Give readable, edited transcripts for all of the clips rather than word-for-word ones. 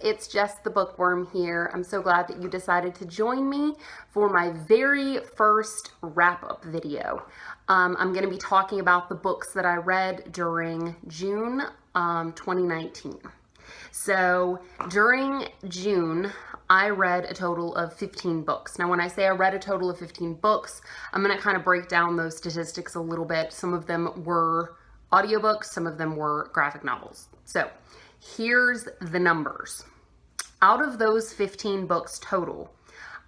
it's Jess the Bookworm here. I'm so glad that you decided to join me for my very first wrap-up video. I'm going to be talking about the books that I read during June 2019. So during June, I read a total of 15 books. Now, when I say I read a total of 15 books, I'm going to kind of break down those statistics a little bit. Some of them were audiobooks, some of them were graphic novels. So here's the numbers. Out of those 15 books total,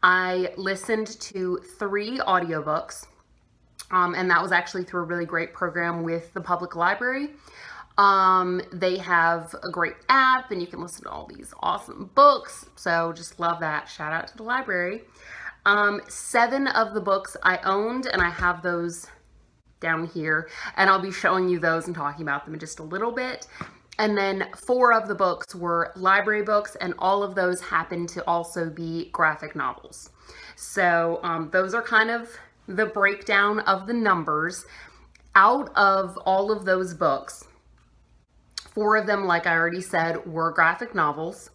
I listened to 3 audiobooks, and that was actually through a really great program with the public library. They have a great app and you can listen to all these awesome books. So just love that. Shout out to the library. 7 of the books I owned, and I have those down here, and I'll be showing you those and talking about them in just a little bit. And then 4 of the books were library books, and all of those happen to also be graphic novels. So those are kind of the breakdown of the numbers. Out of all of those books, 4 of them, like I already said, were graphic novels.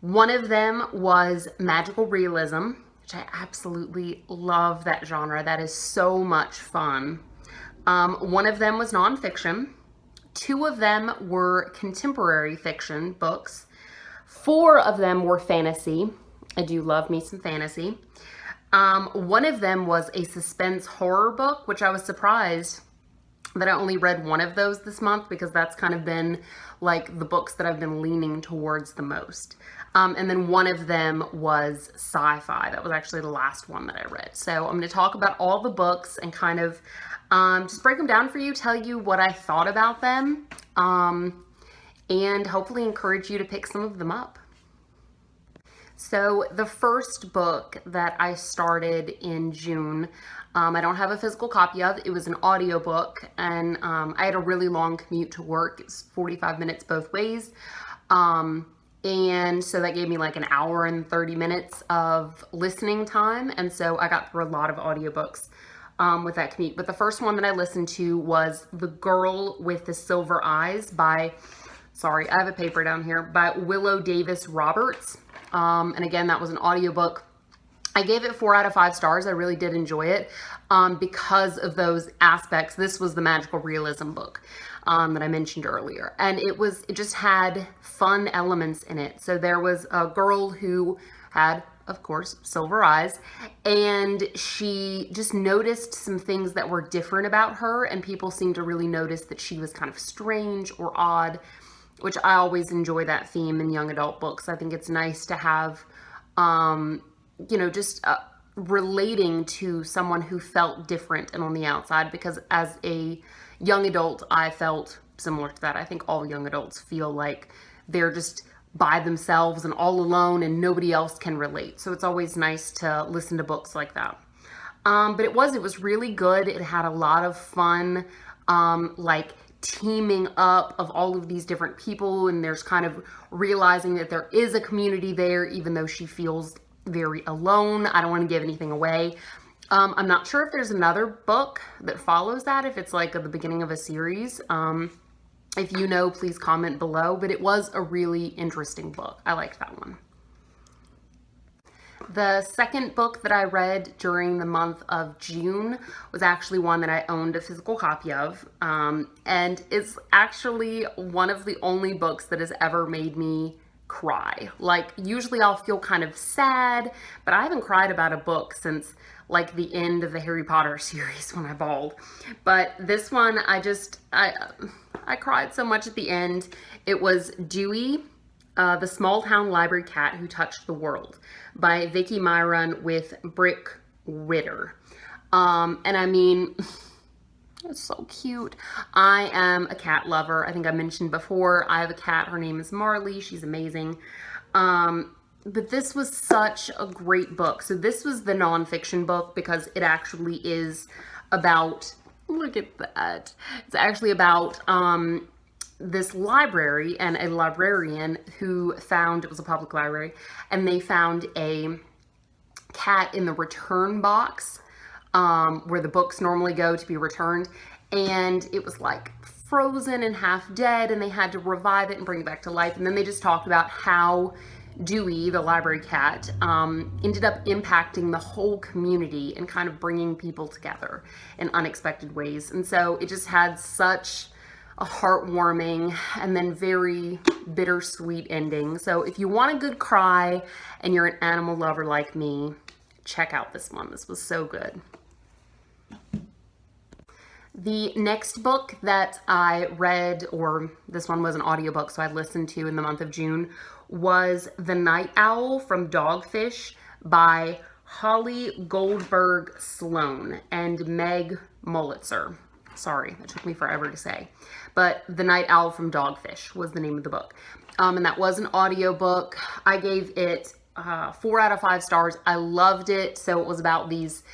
1 of them was magical realism, which I absolutely love that genre. That is so much fun. 1 of them was nonfiction. 2 of them were contemporary fiction books. 4 of them were fantasy. I do love me some fantasy. 1 of them was a suspense horror book, which I was surprised that I only read 1 of those this month, because that's kind of been like the books that I've been leaning towards the most. And then 1 of them was sci-fi. That was actually the last one that I read. So I'm going to talk about all the books and kind of just break them down for you, tell you what I thought about them, and hopefully encourage you to pick some of them up. So the first book that I started in June, I don't have a physical copy of. It was an audiobook, and I had a really long commute to work. It was 45 minutes both ways. And so that gave me like an hour and 30 minutes of listening time. And so I got through a lot of audiobooks with that commute. But the first one that I listened to was The Girl with the Silver Eyes by, sorry, I have a paper down here, by Willow Davis Roberts. And again, that was an audiobook. I gave it 4 out of 5 stars. I really did enjoy it because of those aspects. This was the magical realism book that I mentioned earlier. And it just had fun elements in it. So there was a girl who had, of course, silver eyes, and she just noticed some things that were different about her, and people seemed to really notice that she was kind of strange or odd, which I always enjoy that theme in young adult books. I think it's nice to have, just relating to someone who felt different and on the outside, because as a young adult, I felt similar to that. I think all young adults feel like they're just by themselves and all alone and nobody else can relate. So it's always nice to listen to books like that. But it was really good. It had a lot of fun, like teaming up of all of these different people, and there's kind of realizing that there is a community there, even though she feels very alone. I don't want to give anything away. I'm not sure if there's another book that follows that, if it's like at the beginning of a series. If you know, please comment below, but it was a really interesting book. I liked that one. The second book that I read during the month of June was actually one that I owned a physical copy of, and it's actually one of the only books that has ever made me cry. Like, usually I'll feel kind of sad, but I haven't cried about a book since like the end of the Harry Potter series when I bawled. But this one, I cried so much at the end. It was Dewey, the Small Town Library Cat Who Touched the World by Vicki Myron with Brick Ritter. And I mean, it's so cute. I am a cat lover. I think I mentioned before, I have a cat. Her name is Marley. She's amazing. But this was such a great book. So this was the nonfiction book, because it actually is about, look at that. It's actually about this library and a librarian who found, it was a public library, and they found a cat in the return box where the books normally go to be returned. And it was like frozen and half dead, and they had to revive it and bring it back to life. And then they just talked about how Dewey, the library cat, ended up impacting the whole community and kind of bringing people together in unexpected ways. And so it just had such a heartwarming and then very bittersweet ending. So if you want a good cry and you're an animal lover like me, check out this one. This was so good. The next book that I read, or this one was an audiobook, so I listened to in the month of June, was The Night Owl from Dogfish by Holly Goldberg Sloan and Meg Molitzer. Sorry, that took me forever to say. But The Night Owl from Dogfish was the name of the book. And that was an audiobook. I gave it 4 out of 5 stars. I loved it. So it was about these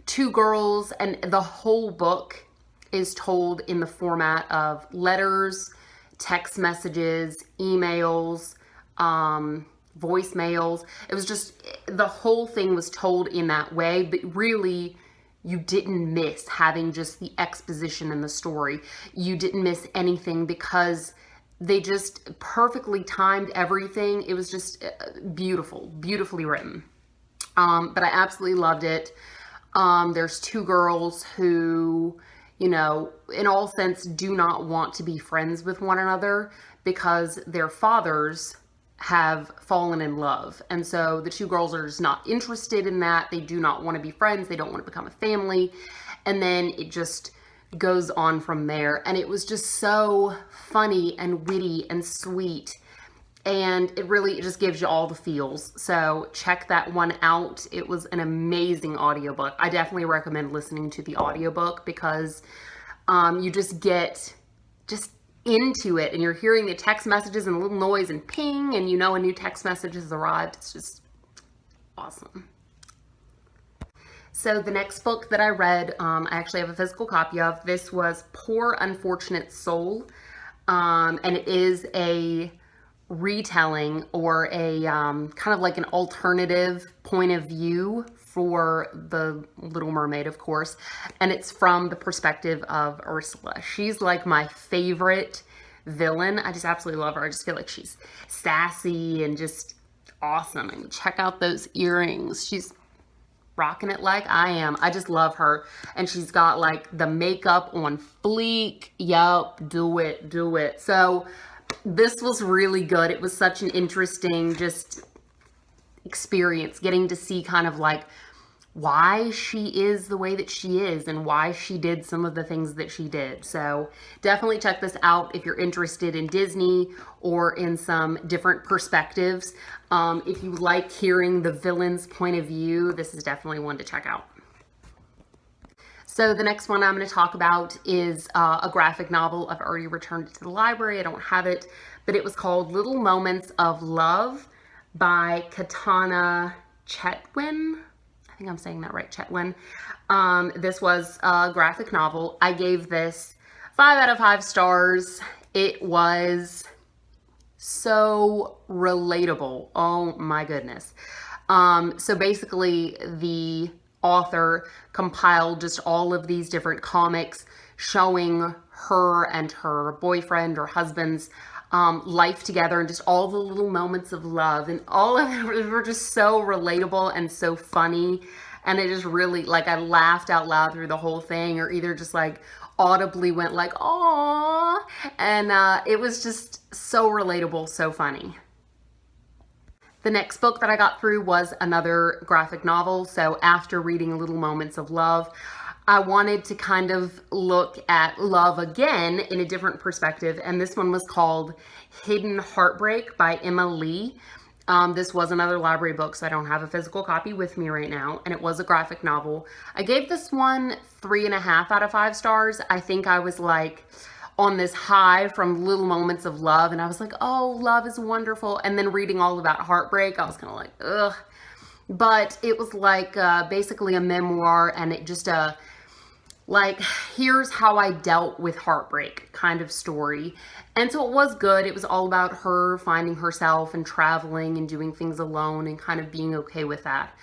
2 girls, and the whole book is told in the format of letters, text messages, emails, voicemails. It was just, the whole thing was told in that way, but really you didn't miss having just the exposition in the story. You didn't miss anything because they just perfectly timed everything. It was just beautiful, beautifully written. But I absolutely loved it. There's 2 girls who, you know, in all sense, do not want to be friends with one another because their fathers have fallen in love. And so the 2 girls are just not interested in that. They do not want to be friends. They don't want to become a family. And then it just goes on from there. And it was just so funny and witty and sweet. And it just gives you all the feels. So check that one out. It was an amazing audiobook. I definitely recommend listening to the audiobook because you just get into it, and you're hearing the text messages and a little noise and ping, and you know a new text message has arrived. It's just awesome. So the next book that I read, I actually have a physical copy of. This was Poor Unfortunate Soul, and it is a retelling or a kind of like an alternative point of view for the Little Mermaid, of course, and it's from the perspective of Ursula. She's like my favorite villain. I just absolutely love her. I just feel like she's sassy and just awesome. I mean, check out those earrings. She's rocking it like I am. I just love her. And she's got like the makeup on fleek. Yup, do it, do it. So this was really good. It was such an interesting just experience, getting to see kind of like why she is the way that she is and why she did some of the things that she did. So definitely check this out if you're interested in Disney or in some different perspectives. If you like hearing the villain's point of view, this is definitely one to check out. So the next one I'm going to talk about is a graphic novel. I've already returned it to the library. I don't have it, but it was called Little Moments of Love by Tona Chetwin. I think I'm saying that right, Chetwin. This was a graphic novel. I gave this 5 out of 5 stars. It was so relatable. Oh my goodness. So basically the author compiled just all of these different comics showing her and her boyfriend or husband's life together and just all the little moments of love, and all of them were just so relatable and so funny. And it just really, like, I laughed out loud through the whole thing, or either just like audibly went like, "Aww," and it was just so relatable, so funny. The next book that I got through was another graphic novel. So after reading Little Moments of Love, I wanted to kind of look at love again in a different perspective. And this one was called Hidden Heartbreak by Emma Lee. This was another library book, so I don't have a physical copy with me right now. And it was a graphic novel. I gave this one 3.5 out of 5 stars. I think I was like on this high from Little Moments of Love, and I was like, oh, love is wonderful. And then reading all about heartbreak, I was kind of like, ugh. But it was like basically a memoir, and it just like, here's how I dealt with heartbreak kind of story. And so it was good. It was all about her finding herself and traveling and doing things alone and kind of being okay with that.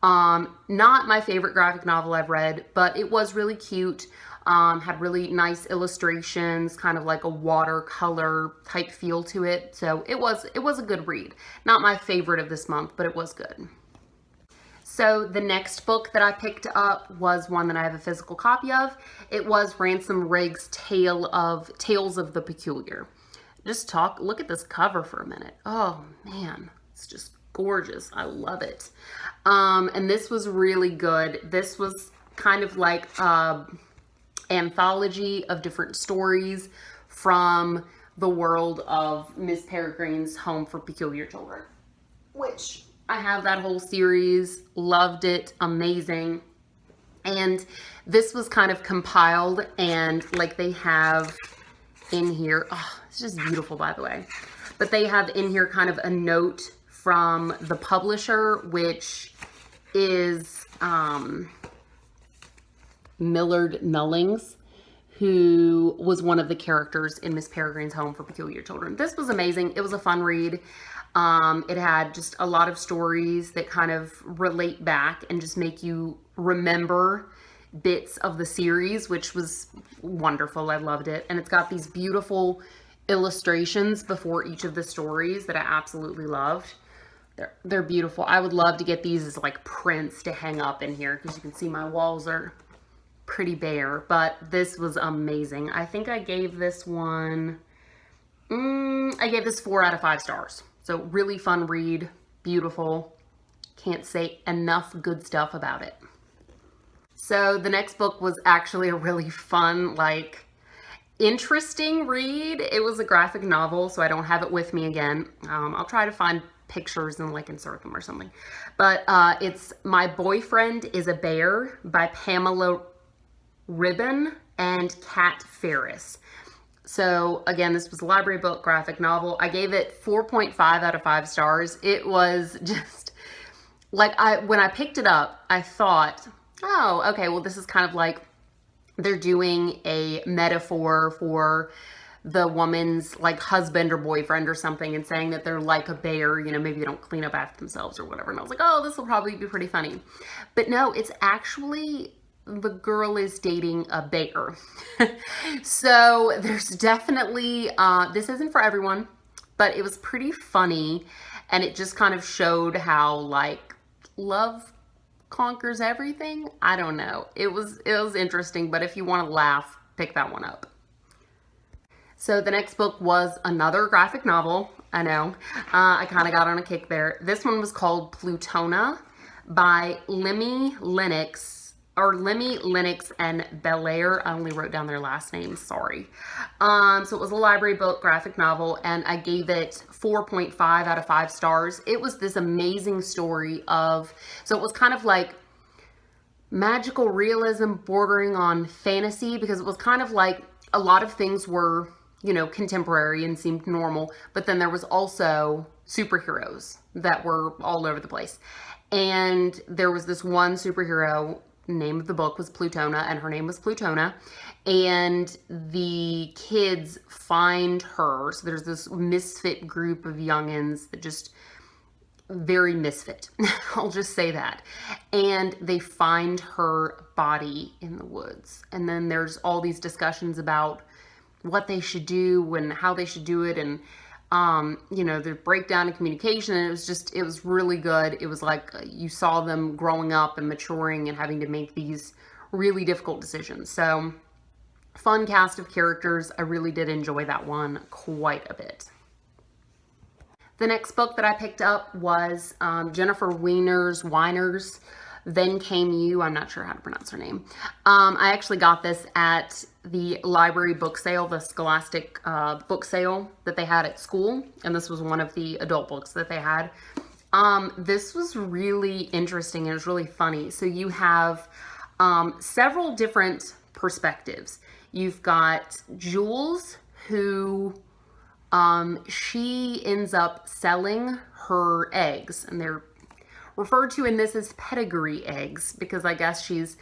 Not my favorite graphic novel I've read, but it was really cute. Had really nice illustrations, kind of like a watercolor type feel to it. So it was a good read. Not my favorite of this month, but it was good. So the next book that I picked up was one that I have a physical copy of. It was Ransom Riggs' Tales of the Peculiar. Look at this cover for a minute. Oh man, it's just gorgeous. I love it. And this was really good. This was kind of like anthology of different stories from the world of Miss Peregrine's Home for Peculiar Children, which I have that whole series, loved it, amazing. And this was kind of compiled, and like they have in here, oh, it's just beautiful, by the way, but they have in here kind of a note from the publisher, which is Millard Nullings, who was one of the characters in Miss Peregrine's Home for Peculiar Children. This was amazing. It was a fun read. It had just a lot of stories that kind of relate back and just make you remember bits of the series, which was wonderful. I loved it. And it's got these beautiful illustrations before each of the stories that I absolutely loved. They're beautiful. I would love to get these as like prints to hang up in here, because you can see my walls are pretty bare, but this was amazing. I think I gave this one, I gave this 4 out of 5 stars. So really fun read, beautiful. Can't say enough good stuff about it. So the next book was actually a really fun, like interesting read. It was a graphic novel, so I don't have it with me again. I'll try to find pictures and like insert them or something. But it's My Boyfriend is a Bear by Pamela Ribbon and Kat Ferris. So again, this was a library book, graphic novel. I gave it 4.5 out of 5 stars. It was just like, when I picked it up, I thought, oh, okay, well, this is kind of like they're doing a metaphor for the woman's like husband or boyfriend or something, and saying that they're like a bear, you know, maybe they don't clean up after themselves or whatever. And I was like, oh, this will probably be pretty funny. But no, it's actually, the girl is dating a bear. So there's definitely, this isn't for everyone, but it was pretty funny. And it just kind of showed how like love conquers everything. I don't know. It was interesting, but if you want to laugh, pick that one up. So the next book was another graphic novel. I know. I kind of got on a kick there. This one was called Plutona by Lemmy Lennox and Belair. I only wrote down their last names, sorry. So it was a library book, graphic novel, and I gave it 4.5 out of 5 stars. It was this amazing story of, so it was kind of like magical realism bordering on fantasy, because it was kind of like a lot of things were, you know, contemporary and seemed normal, but then there was also superheroes that were all over the place. And there was this one superhero, name of the book was Plutona, and her name was Plutona, and the kids find her. So there's this misfit group of youngins that just very misfit. I'll just say that. And they find her body in the woods. And then there's all these discussions about what they should do and how they should do it, and you know, the breakdown in communication. And it was really good. It was like you saw them growing up and maturing and having to make these really difficult decisions. So fun cast of characters. I really did enjoy that one quite a bit. The next book that I picked up was Jennifer Whiners, Then Came You. I'm not sure how to pronounce her name. I actually got this at the library book sale, the Scholastic book sale that they had at school. And this was one of the adult books that they had. This was really interesting. And it was really funny. So you have several different perspectives. You've got Jules, who she ends up selling her eggs. And they're referred to in this as pedigree eggs, because I guess she's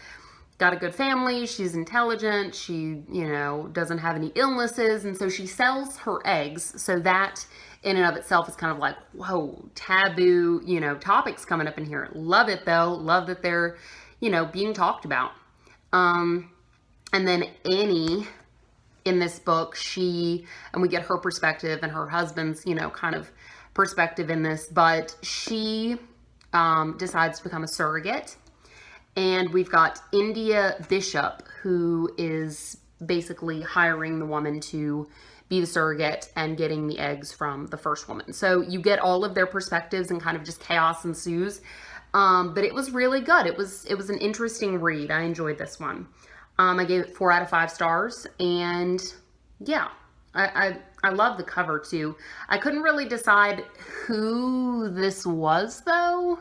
got a good family, she's intelligent, she, you know, doesn't have any illnesses, and so she sells her eggs. So that in and of itself is kind of like, whoa, taboo, you know, topics coming up in here. Love it though. Love that they're, you know, being talked about. And then Annie in this book, and we get her perspective and her husband's, you know, kind of perspective in this, but she decides to become a surrogate. And we've got India Bishop, who is basically hiring the woman to be the surrogate and getting the eggs from the first woman. So you get all of their perspectives and kind of just chaos ensues. But it was really good. It was an interesting read. I enjoyed this one. I gave it 4 out of 5 stars, and yeah, I love the cover too. I couldn't really decide who this was though.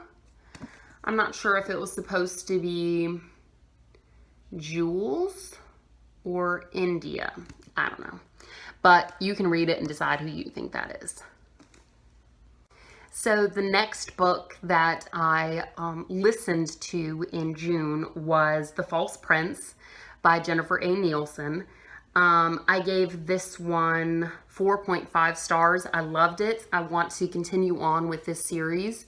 I'm not sure if it was supposed to be Jules or India. I don't know. But you can read it and decide who you think that is. So the next book that I listened to in June was The False Prince by Jennifer A. Nielsen. I gave this one 4.5 stars. I loved it. I want to continue on with this series.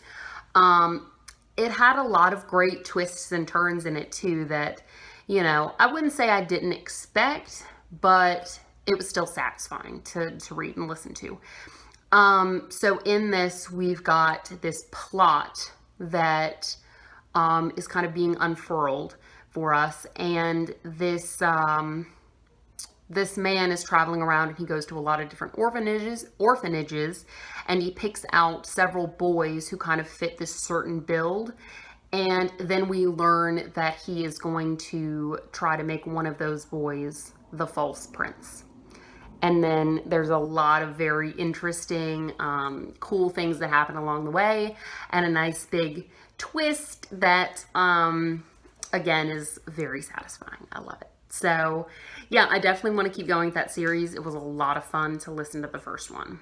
It had a lot of great twists and turns in it too that, you know, I wouldn't say I didn't expect, but it was still satisfying to read and listen to. So in this, we've got this plot that is kind of being unfurled for us, and this man is traveling around, and he goes to a lot of different orphanages, and he picks out several boys who kind of fit this certain build. And then we learn that he is going to try to make one of those boys the false prince. And then there's a lot of very interesting, cool things that happen along the way, and a nice big twist that, again, is very satisfying. I love it. So yeah, I definitely want to keep going with that series. It was a lot of fun to listen to the first one.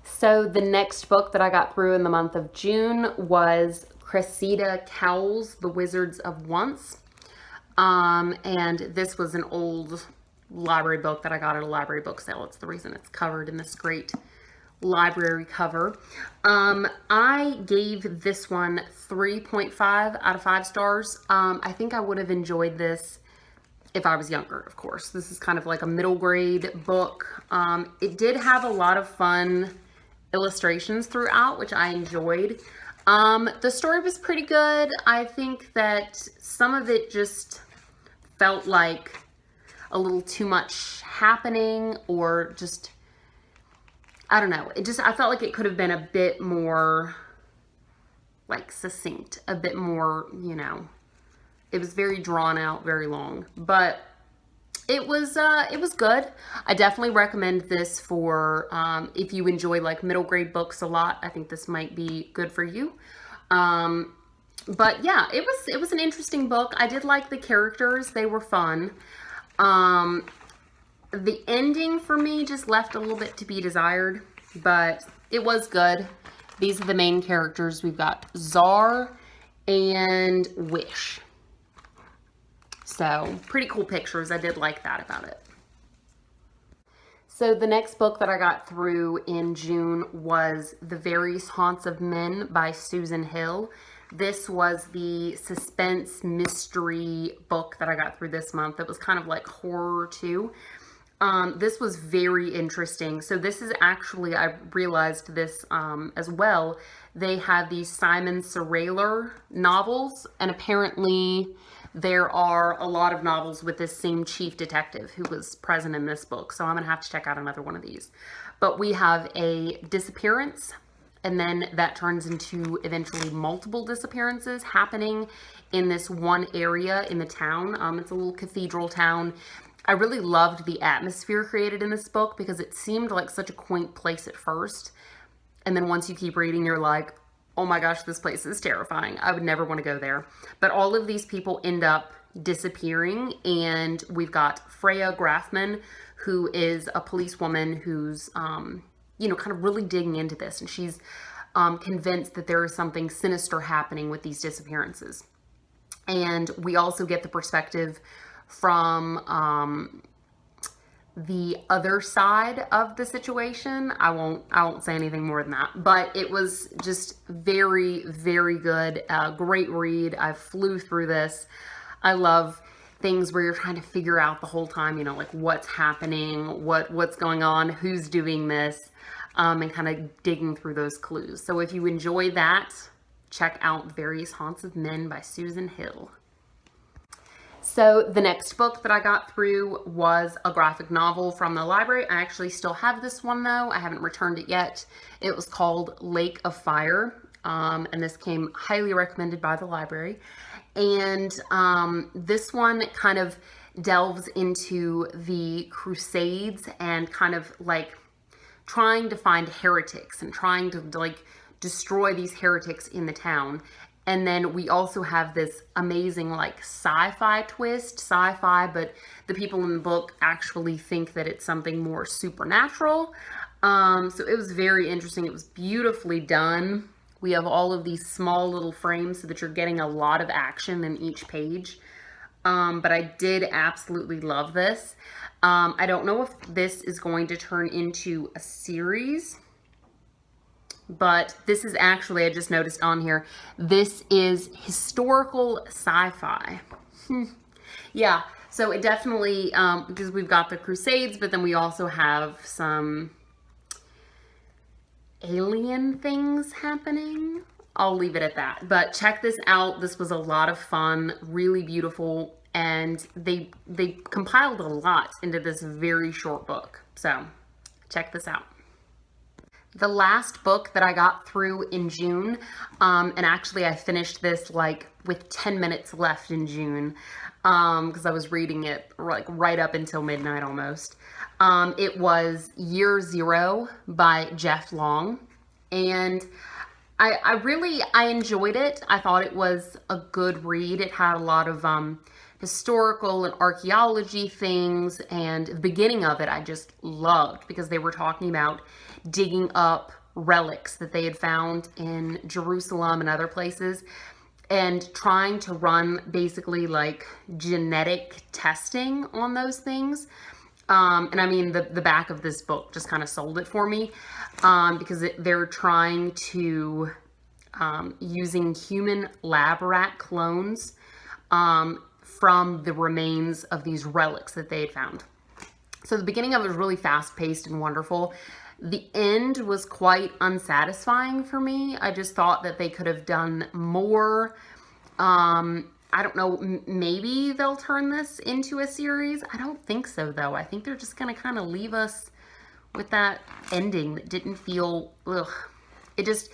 So the next book that I got through in the month of June was Cressida Cowell's The Wizards of Once. And this was an old library book that I got at a library book sale. It's the reason it's covered in this great library cover. I gave this one 3.5 out of 5 stars. I think I would have enjoyed this if I was younger, of course. This is kind of like a middle grade book. It did have a lot of fun illustrations throughout, which I enjoyed. The story was pretty good. I think that some of it just felt like a little too much happening, or just, I don't know. I felt like it could have been a bit more like succinct, a bit more, you know, it was very drawn out, very long, but it was good. I definitely recommend this for, if you enjoy like middle grade books a lot. I think this might be good for you. But yeah, it was an interesting book. I did like the characters. They were fun. The ending for me just left a little bit to be desired, but it was good. These are the main characters. We've got Czar and Wish. So pretty cool pictures. I did like that about it. So the next book that I got through in June was The Various Haunts of Men by Susan Hill. This was the suspense mystery book that I got through this month. It was kind of like horror too. This was very interesting. So this is actually, I realized this as well. They have these Simon Seraler novels, and apparently there are a lot of novels with this same chief detective who was present in this book. So I'm gonna have to check out another one of these. But we have a disappearance, and then that turns into eventually multiple disappearances happening in this one area in the town. It's a little cathedral town. I really loved the atmosphere created in this book because it seemed like such a quaint place at first. And then once you keep reading, you're like, oh my gosh, this place is terrifying. I would never want to go there. But all of these people end up disappearing, and we've got Freya Grafman, who is a policewoman who's, you know, kind of really digging into this, and she's convinced that there is something sinister happening with these disappearances. And we also get the perspective from the other side of the situation. I won't say anything more than that, but it was just very, very good. Great read. I flew through this. I love things where you're trying to figure out the whole time, you know, like what's happening, what's going on, who's doing this, and kind of digging through those clues. So if you enjoy that, check out Various Haunts of Men by Susan Hill. So the next book that I got through was a graphic novel from the library. I actually still have this one though. I haven't returned it yet. It was called Lake of Fire, and this came highly recommended by the library. And this one kind of delves into the Crusades and kind of like trying to find heretics and trying to like destroy these heretics in the town. And then we also have this amazing like sci-fi twist, but the people in the book actually think that it's something more supernatural. So it was very interesting. It was beautifully done. We have all of these small little frames so that you're getting a lot of action in each page. But I did absolutely love this. I don't know if this is going to turn into a series, but this is actually, I just noticed on here, this is historical sci-fi. Yeah, so it definitely, because we've got the Crusades, but then we also have some alien things happening. I'll leave it at that. But check this out. This was a lot of fun, really beautiful, and they compiled a lot into this very short book. So check this out. The last book that I got through in June, and actually I finished this like with 10 minutes left in June, because I was reading it like right up until midnight almost. It was Year Zero by Jeff Long, and I enjoyed it. I thought it was a good read. It had a lot of historical and archaeology things, and the beginning of it I just loved because they were talking about digging up relics that they had found in Jerusalem and other places and trying to run basically like genetic testing on those things. And I mean, the back of this book just kind of sold it for me, because they're trying to, using human lab rat clones, from the remains of these relics that they had found. So the beginning of it was really fast-paced and wonderful. The end was quite unsatisfying for me. I just thought that they could have done more. I don't know, maybe they'll turn this into a series. I don't think so, though. I think they're just going to kind of leave us with that ending that didn't feel, ugh. It just,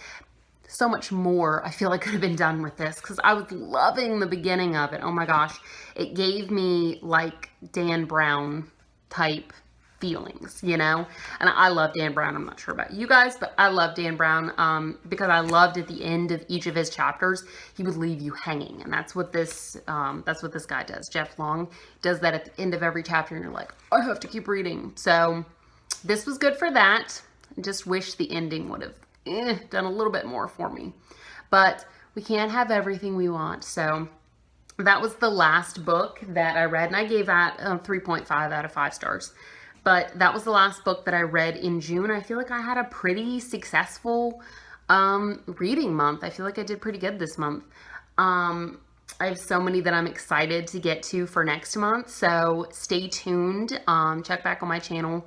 so much more I feel like could have been done with this, because I was loving the beginning of it. Oh my gosh. It gave me like Dan Brown type feelings, you know? And I love Dan Brown. I'm not sure about you guys, but I love Dan Brown, because I loved at the end of each of his chapters, he would leave you hanging. And that's what this guy does. Jeff Long does that at the end of every chapter, and you're like, I have to keep reading. So this was good for that. I just wish the ending would have done a little bit more for me, but we can't have everything we want. So that was the last book that I read, and I gave that 3.5 out of 5 stars. But that was the last book that I read in June. I feel like I had a pretty successful reading month. I feel like I did pretty good this month. I have so many that I'm excited to get to for next month, so stay tuned. Check back on my channel,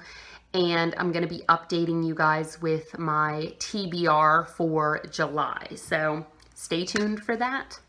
and I'm going to be updating you guys with my TBR for July. So stay tuned for that.